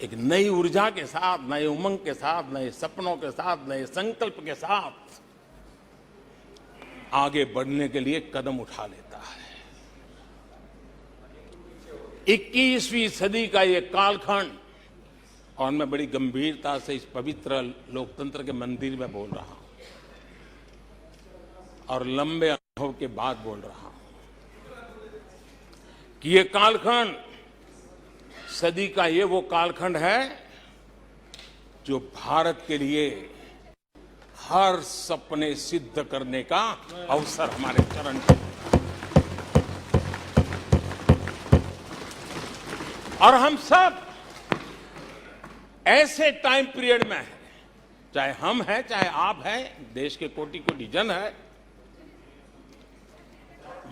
एक नई ऊर्जा के साथ, नए उमंग के साथ, नए सपनों के साथ, नए संकल्प के साथ आगे बढ़ने के लिए कदम उठा लेता है। 21वीं सदी का ये कालखंड, और मैं बड़ी गंभीरता से इस पवित्र लोकतंत्र के मंदिर में बोल रहा हूं और लंबे अनुभव के बाद बोल रहा हूं कि ये कालखंड, सदी का ये वो कालखंड है जो भारत के लिए हर सपने सिद्ध करने का अवसर हमारे चरण पे। और हम सब ऐसे टाइम पीरियड में हैं, चाहे हम हैं, चाहे आप हैं, देश के कोटि कोटि जन है,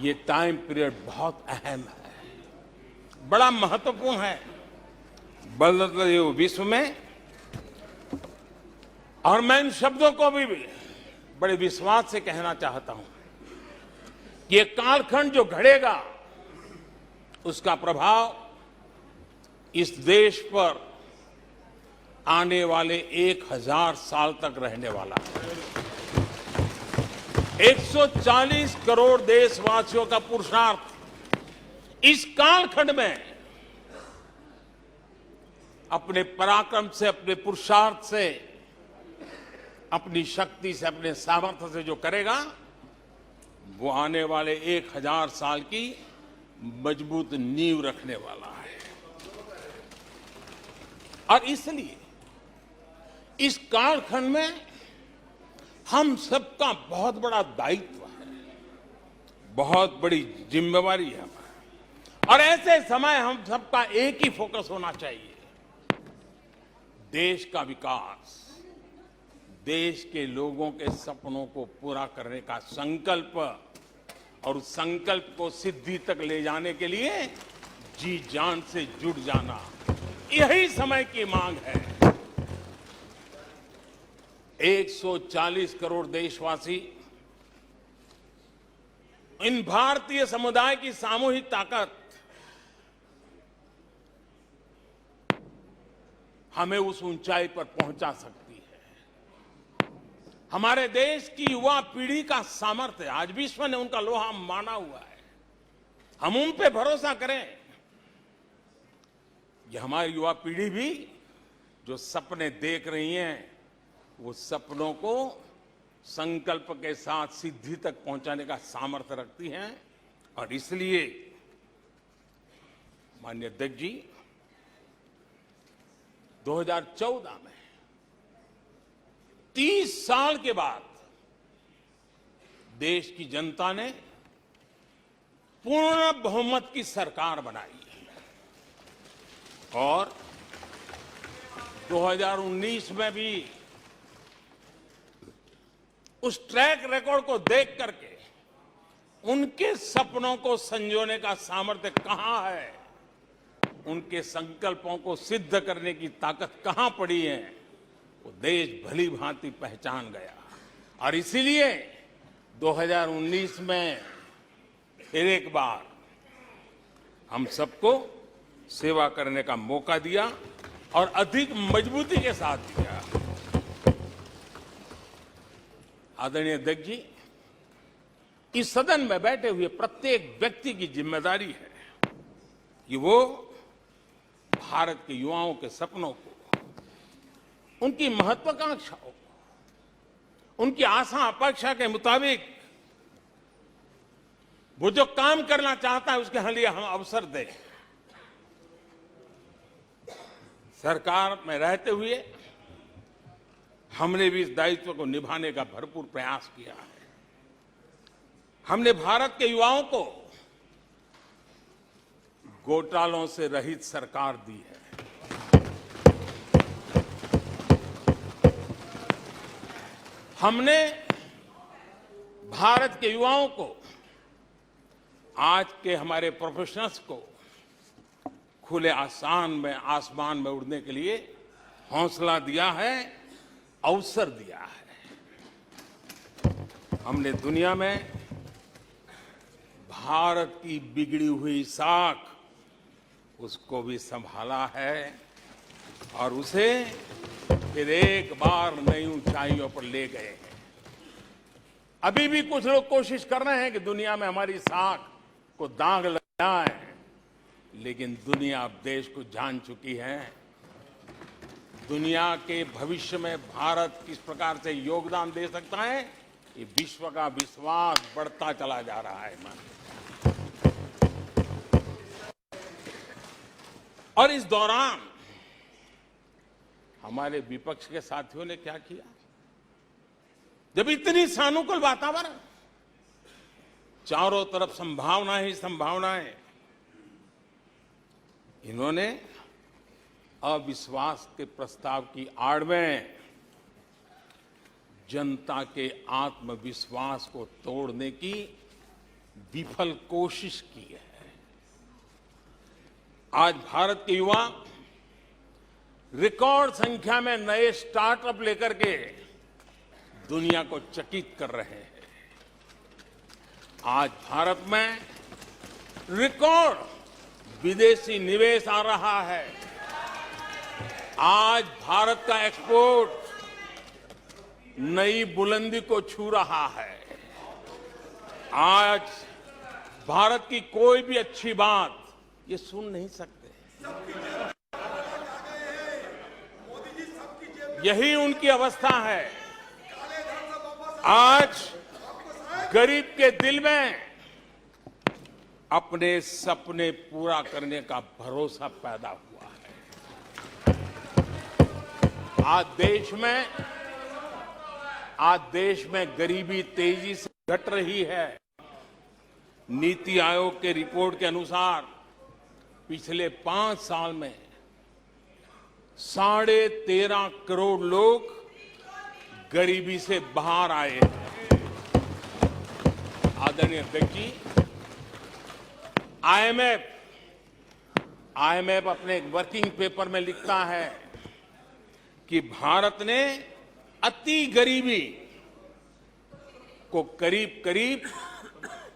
ये टाइम पीरियड बहुत अहम है, बड़ा महत्वपूर्ण है बदलते हुए विश्व में। और मैं इन शब्दों को भी बड़े विश्वास से कहना चाहता हूं कि ये कालखंड जो घड़ेगा उसका प्रभाव इस देश पर आने वाले 1000 साल तक रहने वाला है। 140 करोड़ देशवासियों का पुरुषार्थ इस कालखंड में अपने पराक्रम से, अपने पुरुषार्थ से, अपनी शक्ति से, अपने सामर्थ्य से जो करेगा वो आने वाले 1000 साल की मजबूत नींव रखने वाला है। और इसलिए इस कालखंड में हम सबका बहुत बड़ा दायित्व है, बहुत बड़ी जिम्मेवारी है हमारी। और ऐसे समय हम सबका एक ही फोकस होना चाहिए, देश का विकास, देश के लोगों के सपनों को पूरा करने का संकल्प, और उस संकल्प को सिद्धि तक ले जाने के लिए जी जान से जुट जाना, यही समय की मांग है। 140 करोड़ देशवासी, इन भारतीय समुदाय की सामूहिक ताकत हमें उस ऊंचाई पर पहुंचा सकती है। हमारे देश की युवा पीढ़ी का सामर्थ्य, आज विश्व ने उनका लोहा माना हुआ है, हम उन पे भरोसा करें। ये हमारी युवा पीढ़ी भी जो सपने देख रही हैं, वो सपनों को संकल्प के साथ सिद्धि तक पहुंचाने का सामर्थ्य रखती हैं। और इसलिए माननीय अध्यक्ष जी, 2014 में 30 साल के बाद देश की जनता ने पूर्ण बहुमत की सरकार बनाई और 2019 में भी उस ट्रैक रिकॉर्ड को देख करके उनके सपनों को संजोने का सामर्थ्य कहां है, उनके संकल्पों को सिद्ध करने की ताकत कहां पड़ी है, वो देश भली भांति पहचान गया। और इसीलिए 2019 में फिर एक बार हम सबको सेवा करने का मौका दिया और अधिक मजबूती के साथ दिया। आदरणीय अध्यक्ष जी, इस सदन में बैठे हुए प्रत्येक व्यक्ति की जिम्मेदारी है कि वो भारत के युवाओं के सपनों को, उनकी महत्वाकांक्षाओं को, उनकी आशा अपेक्षा के मुताबिक वो जो काम करना चाहता है उसके लिए हम अवसर दें। सरकार में रहते हुए हमने भी इस दायित्व को निभाने का भरपूर प्रयास किया है। हमने भारत के युवाओं को घोटालों से रहित सरकार दी है। हमने भारत के युवाओं को, आज के हमारे प्रोफेशनल्स को खुले आसमान में उड़ने के लिए हौसला दिया है, अवसर दिया है। हमने दुनिया में भारत की बिगड़ी हुई साख, उसको भी संभाला है, और उसे फिर एक बार नई ऊंचाइयों पर ले गए हैं। अभी भी कुछ लोग कोशिश कर रहे हैं कि दुनिया में हमारी साख को दाग लग जाए, लेकिन दुनिया अब देश को जान चुकी है। दुनिया के भविष्य में भारत किस प्रकार से योगदान दे सकता है, ये विश्व का विश्वास बढ़ता चला जा रहा है। और इस दौरान हमारे विपक्ष के साथियों ने क्या किया? जब इतनी सानुकूल वातावरण, चारों तरफ संभावनाएं ही संभावनाएं, इन्होंने अविश्वास के प्रस्ताव की आड़ में जनता के आत्मविश्वास को तोड़ने की विफल कोशिश की है। आज भारत के युवा रिकॉर्ड संख्या में नए स्टार्टअप लेकर के दुनिया को चकित कर रहे हैं। आज भारत में रिकॉर्ड विदेशी निवेश आ रहा है। आज भारत का एक्सपोर्ट नई बुलंदी को छू रहा है। आज भारत की कोई भी अच्छी बात ये सुन नहीं सकते। यही उनकी अवस्था है। आज गरीब के दिल में अपने सपने पूरा करने का भरोसा पैदा हुआ है। आज देश में गरीबी तेजी से घट रही है। नीति आयोग के रिपोर्ट के अनुसार पिछले 5 साल में 13.5 करोड़ लोग गरीबी से बाहर आए हैं। आदरणीय अध्यक्ष जी, आईएमएफ अपने एक वर्किंग पेपर में लिखता है कि भारत ने अति गरीबी को करीब करीब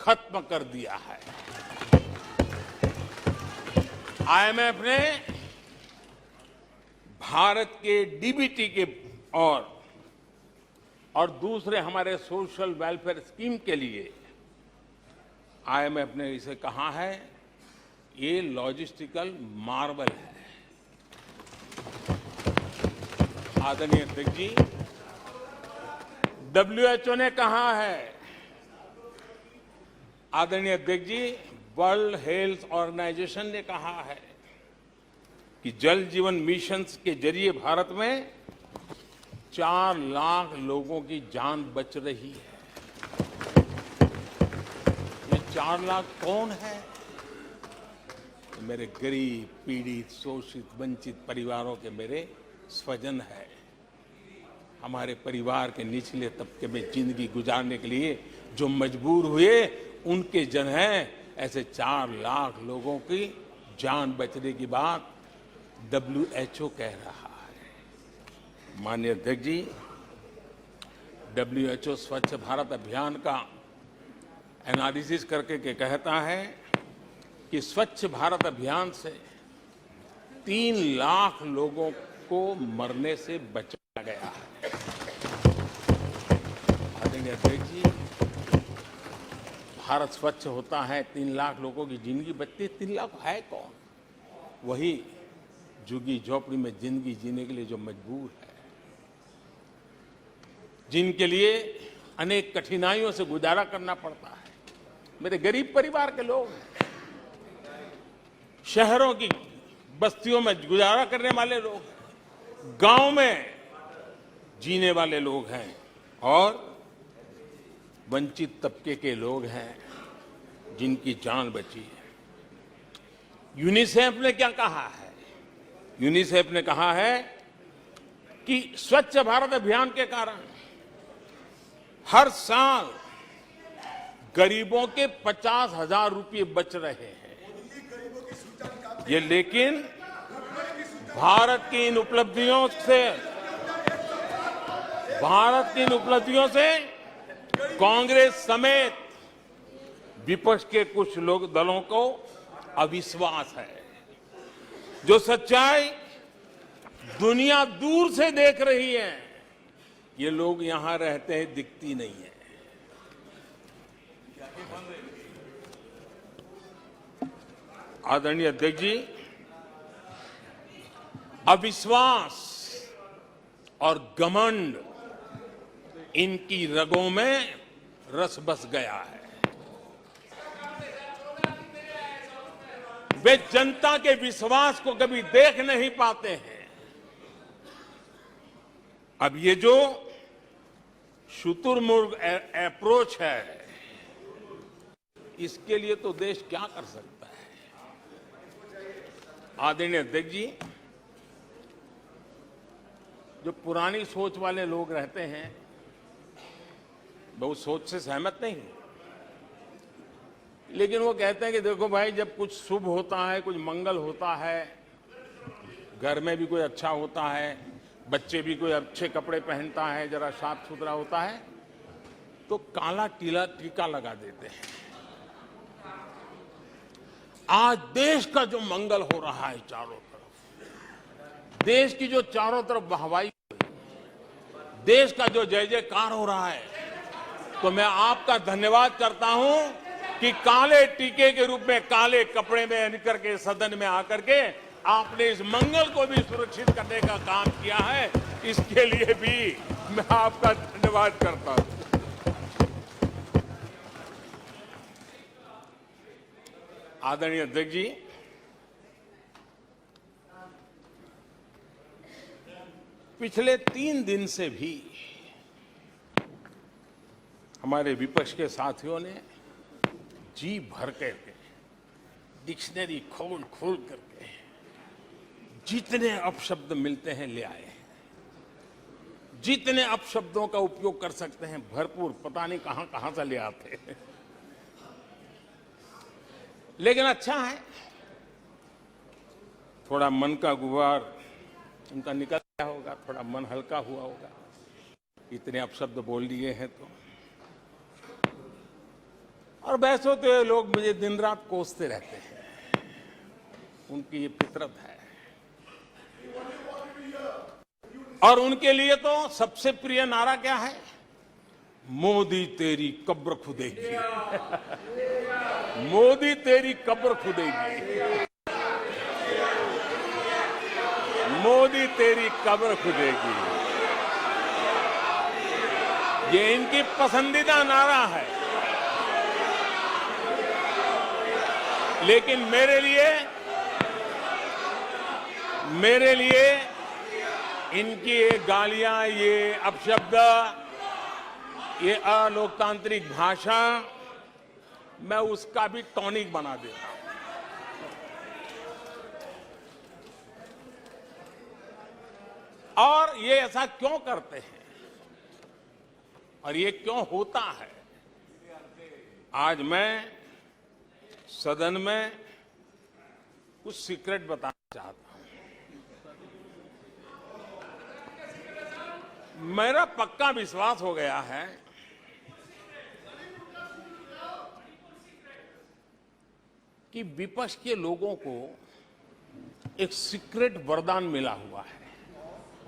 खत्म कर दिया है। आईएमएफ ने भारत के डीबीटी के और दूसरे हमारे सोशल वेलफेयर स्कीम के लिए आईएमएफ ने इसे कहा है, ये लॉजिस्टिकल मार्वल है। आदरणीय अध्यक्ष जी, डब्ल्यूएचओ ने कहा है, आदरणीय अध्यक्ष जी, वर्ल्ड हेल्थ ऑर्गेनाइजेशन ने कहा है कि जल जीवन मिशन के जरिए भारत में 4 लाख लोगों की जान बच रही है। ये 4 लाख कौन है? मेरे गरीब, पीड़ित, शोषित, वंचित परिवारों के मेरे स्वजन है। हमारे परिवार के निचले तबके में जिंदगी गुजारने के लिए जो मजबूर हुए, उनके जन हैं। ऐसे 4 लाख लोगों की जान बचने की बात डब्ल्यूएचओ कह रहा है। माननीय अध्यक्ष जी, डब्ल्यूएचओ स्वच्छ भारत अभियान का एनालिसिस करके के कहता है कि स्वच्छ भारत अभियान से 3 लाख लोगों को मरने से बचाया गया है। आदरणीय अध्यक्ष जी, भारत स्वच्छ होता है, 3 लाख लोगों की जिंदगी बचती है। 3 लाख है कौन? वही झुग्गी झोपड़ी में जिंदगी जीने के लिए जो मजबूर है, जिनके लिए अनेक कठिनाइयों से गुजारा करना पड़ता है। मेरे गरीब परिवार के लोग हैं, शहरों की बस्तियों में गुजारा करने वाले लोग, गांव में जीने वाले लोग हैं और वंचित तबके के लोग हैं जिनकी जान बची है। यूनिसेफ ने क्या कहा है? यूनिसेफ ने कहा है कि स्वच्छ भारत अभियान के कारण हर साल गरीबों के 50,000 रुपये बच रहे हैं। ये लेकिन भारत की इन उपलब्धियों से कांग्रेस समेत विपक्ष के कुछ दलों को अविश्वास है। जो सच्चाई दुनिया दूर से देख रही है, ये लोग यहां रहते हैं दिखती नहीं है। आदरणीय अध्यक्ष जी, अविश्वास और घमंड इनकी रगों में रस बस गया है। वे जनता के विश्वास को कभी देख नहीं पाते हैं। अब ये जो शुतुरमुर्ग अप्रोच है, इसके लिए तो देश क्या कर सकता है। आदरणीय अध्यक्ष जी, जो पुरानी सोच वाले लोग रहते हैं, मैं उस सोच से सहमत नहीं हूं, लेकिन वो कहते हैं कि देखो भाई, जब कुछ शुभ होता है, कुछ मंगल होता है, घर में भी कोई अच्छा होता है, बच्चे भी कोई अच्छे कपड़े पहनता है, जरा साफ सुथरा होता है, तो काला टीका लगा देते हैं। आज देश का जो मंगल हो रहा है चारों तरफ, देश की जो चारों तरफ वाहवाही, देश का जो जय जयकार हो रहा है, तो मैं आपका धन्यवाद करता हूं कि काले टीके के रूप में, काले कपड़े में निकल के सदन में आकर के आपने इस मंगल को भी सुरक्षित करने का काम किया है। इसके लिए भी मैं आपका धन्यवाद करता हूं। आदरणीय अध्यक्ष जी, पिछले 3 दिन से भी हमारे विपक्ष के साथियों ने जी भर करके, डिक्शनरी खोल खोल करके जितने अपशब्द मिलते हैं ले आए हैं, जितने अपशब्दों का उपयोग कर सकते हैं भरपूर, पता नहीं कहां कहां से ले आते हैं। लेकिन अच्छा है, थोड़ा मन का गुबार उनका निकल गया होगा, थोड़ा मन हल्का हुआ होगा, इतने अपशब्द बोल दिए हैं तो। और वैसे तो ये लोग मुझे दिन रात कोसते रहते हैं, उनकी ये फितरत है। और उनके लिए तो सबसे प्रिय नारा क्या है? मोदी तेरी कब्र खुदेगी। मोदी तेरी कब्र खुदेगी, मोदी तेरी कब्र खुदेगी, ये इनकी पसंदीदा नारा है। लेकिन मेरे लिए इनकी ये गालियां, ये अपशब्द, ये अलोकतांत्रिक भाषा, मैं उसका भी टॉनिक बना देता हूं। और ये ऐसा क्यों करते हैं और ये क्यों होता है, आज मैं सदन में कुछ सीक्रेट बताना चाहता हूं। मेरा पक्का विश्वास हो गया है कि विपक्ष के लोगों को एक सीक्रेट वरदान मिला हुआ है।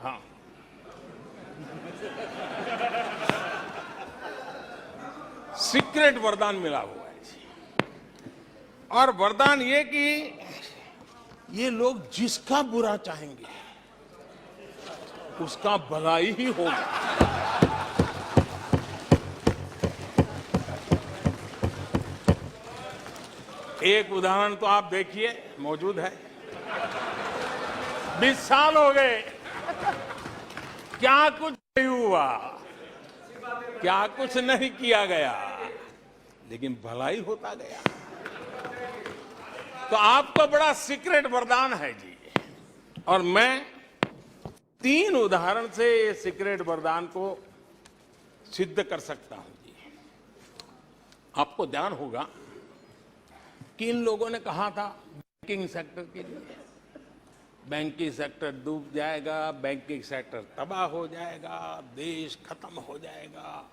हाँ, सीक्रेट वरदान मिला हुआ है। और वरदान ये कि ये लोग जिसका बुरा चाहेंगे उसका भलाई ही होगा। एक उदाहरण तो आप देखिए, मौजूद है। 20 साल हो गए, क्या कुछ नहीं हुआ, क्या कुछ नहीं किया गया, लेकिन भलाई होता गया। तो आपको बड़ा सीक्रेट वरदान है जी। और मैं 3 उदाहरण से ये सीक्रेट वरदान को सिद्ध कर सकता हूं जी। आपको ध्यान होगा कि इन लोगों ने कहा था बैंकिंग सेक्टर के लिए, बैंकिंग सेक्टर डूब जाएगा, बैंकिंग सेक्टर तबाह हो जाएगा, देश खत्म हो जाएगा,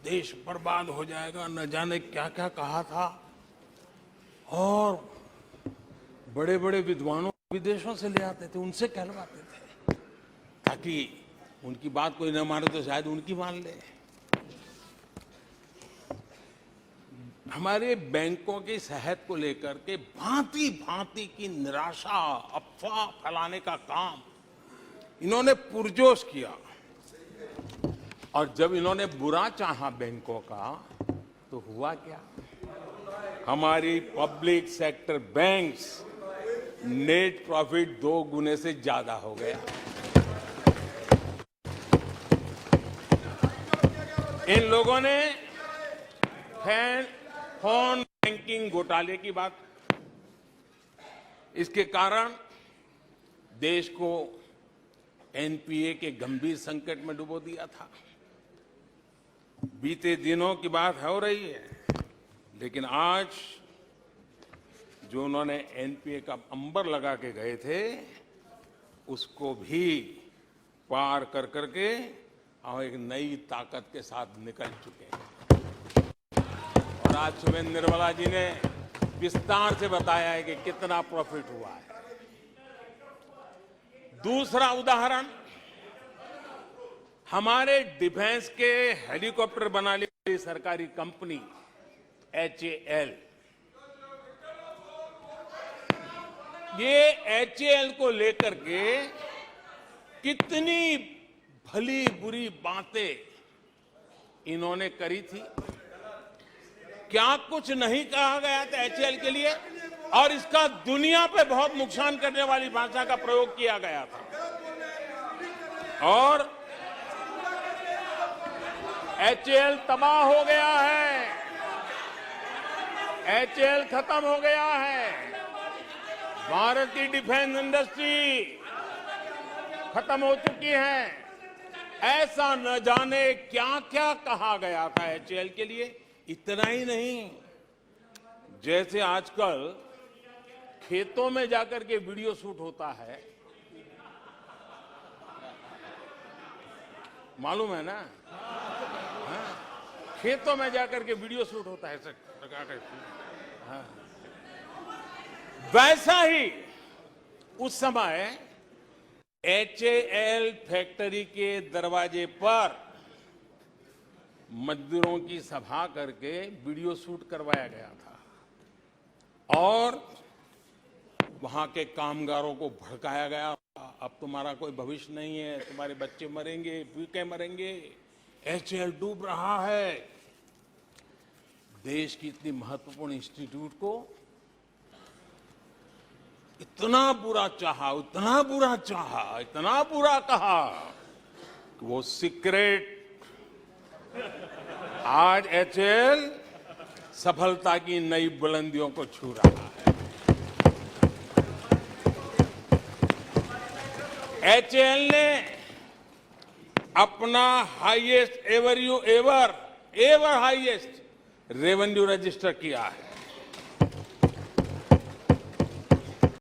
देश बर्बाद हो जाएगा, न जाने क्या क्या कहा था। और बड़े बड़े विद्वानों विदेशों से ले आते थे, उनसे कहलवाते थे। ताकि उनकी बात कोई न माने तो शायद उनकी मान ले। हमारे बैंकों की सेहत को लेकर के भांति भांति की निराशा, अफवाह फैलाने का काम इन्होंने पुरजोश किया। और जब इन्होंने बुरा चाहा बैंकों का, तो हुआ क्या? हमारी public sector banks net profit 2 गुने से ज्यादा हो गया। इन लोगों ने फोन बैंकिंग घोटाले की बात, इसके कारण देश को एनपीए के गंभीर संकट में डुबो दिया था। बीते दिनों की बात हो रही है, लेकिन आज जो उन्होंने एनपीए का अंबर लगा के गए थे, उसको भी पार कर करके हम एक नई ताकत के साथ निकल चुके हैं। और आज सुबह निर्मला जी ने विस्तार से बताया है कि कितना प्रॉफिट हुआ है। दूसरा उदाहरण, हमारे डिफेंस के हेलीकॉप्टर बनाने वाली सरकारी कंपनी HAL, ये HAL को लेकर के कितनी भली बुरी बातें इन्होंने करी थी। क्या कुछ नहीं कहा गया था HAL के लिए, और इसका दुनिया पे बहुत नुकसान करने वाली भाषा का प्रयोग किया गया था। और HAL तबाह हो गया है, HAL खत्म हो गया है। भारत की डिफेंस इंडस्ट्री खत्म हो चुकी है। ऐसा न जाने क्या क्या कहा गया था HAL के लिए। इतना ही नहीं, जैसे आजकल खेतों में जाकर के वीडियो शूट होता है, मालूम है ना? हाँ, खेतों में जाकर के वीडियो शूट होता है ऐसे लगा कर। हाँ, वैसा ही उस समय HAL फैक्ट्री के दरवाजे पर मजदूरों की सभा करके वीडियो शूट करवाया गया था और वहां के कामगारों को भड़काया गया। अब तुम्हारा कोई भविष्य नहीं है, तुम्हारे बच्चे मरेंगे, भूखे मरेंगे, HAL डूब रहा है। देश की इतनी महत्वपूर्ण इंस्टीट्यूट को इतना बुरा चाहा, इतना बुरा चाहा, इतना बुरा कहा कि वो सीक्रेट आज HAL सफलता की नई बुलंदियों को छू रहा है। HAL ने अपना highest ever highest revenue register किया है।